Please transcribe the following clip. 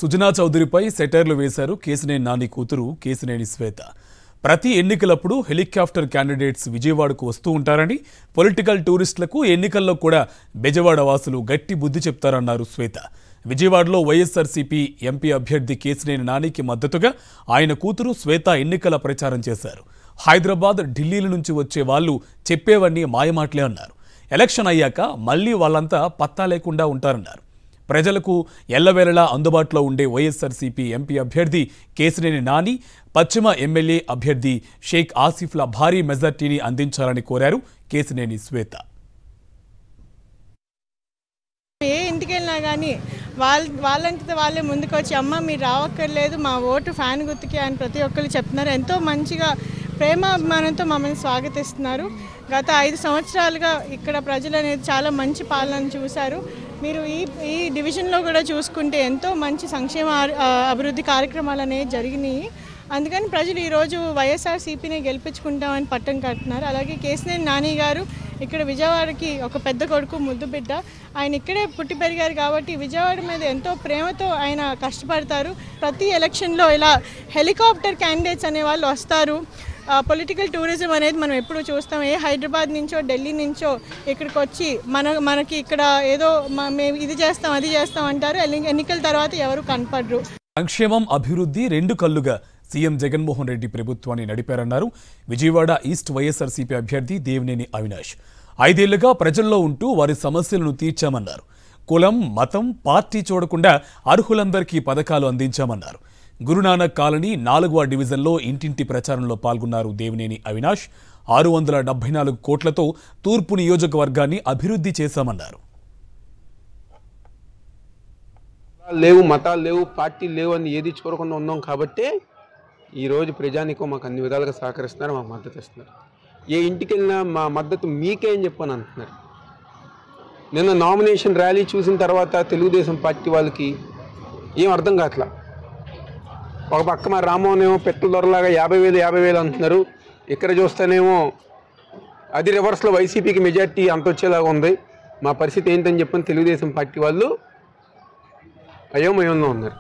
సుజనా చౌదరిపై సెటైర్లు వేశారు కేసినేని నాని కూతురు కేసినేని శ్వేత. ప్రతి ఎన్నికలప్పుడు హెలికాప్టర్ క్యాండిడేట్స్ విజయవాడకు వస్తూ ఉంటారని, పొలిటికల్ టూరిస్టులకు ఎన్నికల్లో కూడా బెజవాడ వాసులు గట్టి బుద్ధి చెప్తారన్నారు శ్వేత. విజయవాడలో వైఎస్ఆర్సీపీ ఎంపీ అభ్యర్థి కేసినేని నానికి మద్దతుగా ఆయన కూతురు శ్వేత ఎన్నికల ప్రచారం చేశారు. హైదరాబాద్, ఢిల్లీల నుంచి వచ్చే వాళ్ళు చెప్పేవన్నీ మాయమాటలే అన్నారు. ఎలక్షన్ అయ్యాక మళ్లీ వాళ్ళంతా పత్తా లేకుండా ఉంటారన్నారు. ప్రజలకు ఎల్లవేళలా అందుబాటులో ఉండే వైఎస్ఆర్సీపీ ఎంపీ అభ్యర్థి కేసినేని నాని, పశ్చిమ ఎమ్మెల్యే అభ్యర్థి షేక్ ఆసిఫ్ల భారీ మెజార్టీని అందించాలని కోరారు కేసినేని శ్వేత. ఏ ఇంటికి వెళ్ళినా కానీ వాళ్ళంతా వాళ్ళే ముందుకు వచ్చి అమ్మ మీరు రావక్కర్లేదు, మా ఓటు ఫ్యాన్ గుర్తుకే అని ప్రతి ఒక్కరు చెప్తున్నారు. ఎంతో మంచిగా ప్రేమాభిమానంతో మమ్మల్ని స్వాగతిస్తున్నారు. గత 5 సంవత్సరాలుగా ఇక్కడ ప్రజలు అనేది చాలా మంచి పాలన చూశారు. మీరు ఈ డివిజన్లో కూడా చూసుకుంటే ఎంతో మంచి సంక్షేమ అభివృద్ధి కార్యక్రమాలు అనేవి జరిగినాయి. అందుకని ప్రజలు ఈరోజు వైఎస్ఆర్సీపీని గెలిపించుకుంటామని పట్టం కడుతున్నారు. అలాగే కేసినేని నాని గారు ఇక్కడ విజయవాడకి ఒక పెద్ద కొడుకు, ముద్దు బిడ్డ. ఆయన ఇక్కడే పుట్టి పెరిగారు కాబట్టి విజయవాడ మీద ఎంతో ప్రేమతో ఆయన కష్టపడతారు. ప్రతి ఎలక్షన్లో ఇలా హెలికాప్టర్ క్యాండిడేట్స్ అనే వాళ్ళు వస్తారు. పొలిటికల్ టూరిజం అనేది మనం ఎప్పుడు చూస్తాం. ఏ హైదరాబాద్ నుంచో ఢిల్లీ నుంచో ఇక్కడికి వచ్చి మనకి ఇక్కడ ఏదో మేము ఇది చేస్తాం అది చేస్తాం అంటారు. ఎన్నికల తర్వాత ఎవరు కనపడరు. సంక్షేమం, అభివృద్ధి రెండు కళ్ళుగా సీఎం జగన్మోహన్ రెడ్డి ప్రభుత్వాన్ని నడిపారన్నారు విజయవాడ ఈస్ట్ వైఎస్ఆర్సీపీ అభ్యర్థి దేవినేని అవినాష్. 5 ఏళ్లుగా ప్రజల్లో ఉంటూ వారి సమస్యలను తీర్చామన్నారు. కులం, మతం, పార్టీ చూడకుండా అర్హులందరికీ పథకాలు అందించామన్నారు. గురునానక్ కాలనీ 4వ డివిజన్లో ఇంటింటి ప్రచారంలో పాల్గొన్నారు దేవినేని అవినాష్. 674 కోట్లతో తూర్పు నియోజకవర్గాన్ని అభివృద్ధి చేశామన్నారు. లేవు, మతాలు లేవు, పార్టీలు లేవు అని ఏది చూడకుండా ఉన్నాం కాబట్టి ఈరోజు ప్రజానికో మాకు అన్ని విధాలుగా సహకరిస్తున్నారు, మాకు మద్దతు ఇస్తున్నారు. ఏ ఇంటికి వెళ్ళినా మా మద్దతు మీకే అని చెప్పని అంటున్నారు. నిన్న నామినేషన్ ర్యాలీ చూసిన తర్వాత తెలుగుదేశం పార్టీ వాళ్ళకి ఏం అర్థం కావట్లా. ఒక పక్క మా రామోహన్ ఏమో పెట్ల దొరలాగా 50,000 అంటున్నారు. ఇక్కడ చూస్తేనేమో అది రివర్స్లో వైసీపీకి మెజార్టీ అంత వచ్చేలాగా ఉంది. మా పరిస్థితి ఏంటని చెప్పని తెలుగుదేశం పార్టీ వాళ్ళు అయోమయంలో ఉన్నారు.